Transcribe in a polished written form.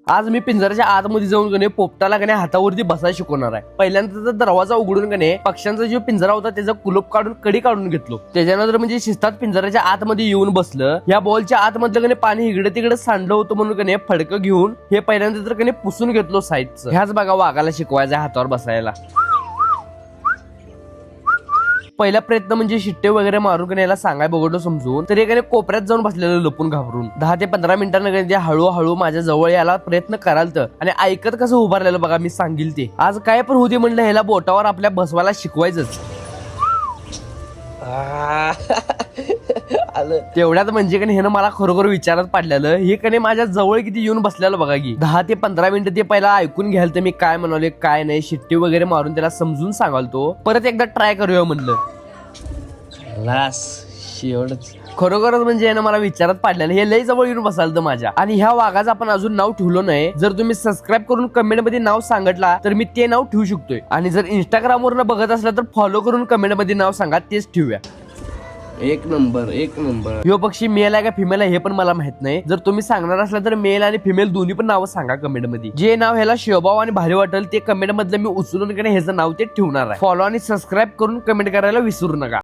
आज मी पिंजराच्या आतमध्ये जाऊन कने पोपटाला कने हातावरती बसायला शिकवणार आहे। पहिल्यांदा त्याचा दरवाजा उघडून कने पक्ष्यांचा जो पिंजरा होता त्याचा कुलूप काढून कडी काढून घेतलो। त्याच्यानंतर म्हणजे शिस्तात पिंजराच्या आतमध्ये येऊन बसलं। या बॉलच्या आतमधलं कने पाणी इकडे तिकडे सांडलं होतं म्हणून कने फडकं घेऊन हे पहिल्यांदा तर कने पुसून घेतलो साईडचं। ह्याच बघा वाघाला शिकवायचं हातावर बसायला। पहिला प्रयत्न म्हणजे शिट्टे वगैरे मारून याला सांगाय बघतो समजून, तर एकाने कोपऱ्यात जाऊन बसलेलं लपून घाबरून 10 ते 15 मिनिटांना हळूहळू माझ्या जवळ यायला प्रयत्न कराल तर आणि ऐकत कसं उभारलेलं बघा मी सांगील ते। आज काय पण होते म्हणलं ह्याला बोटावर आपल्या बसवायला शिकवायचंच। तेवढ्यात म्हणजे कने ह्यानं मला खरोखर विचारात पाडलेलं, हे कने माझ्या जवळ किती येऊन बसलेलं बघा की 10 ते 15 मिनिटं ते पहिला ऐकून घ्याल तर मी काय म्हणाले काय नाही, शिट्टी वगैरे मारून त्याला समजून सांगालतो। परत एकदा ट्राय करूया म्हणलं। शेवटच खरोखरच म्हणजे यानं मला विचारात पाडलेलं, हे लय जवळ येऊन बसालतं माझ्या। आणि ह्या वाघाचं आपण अजून नाव ठेवलं नाही। जर तुम्ही सबस्क्राईब करून कमेंट मध्ये नाव सांगितला तर मी ते नाव ठेवू शकतोय, आणि जर इंस्टाग्राम वरनं बघत असला तर फॉलो करून कमेंट मध्ये नाव सांगा, तेच ठेवूया। एक नंबर एक नंबर। ह्यो पक्षी मेल आहे का फिमेल आहे हे पण मला माहित नाही। जर तुम्ही सांगणार असला तर मेल आणि फिमेल दोन्ही पण नाव सांगा कमेंट मध्ये। जे नाव ह्याला शोभाव आणि भारी वाटेल ते कमेंट मधलं मी उचलून ह्याचं नाव ते ठेवणार आहे। फॉलो आणि सबस्क्राईब करून कमेंट करायला विसरू नका।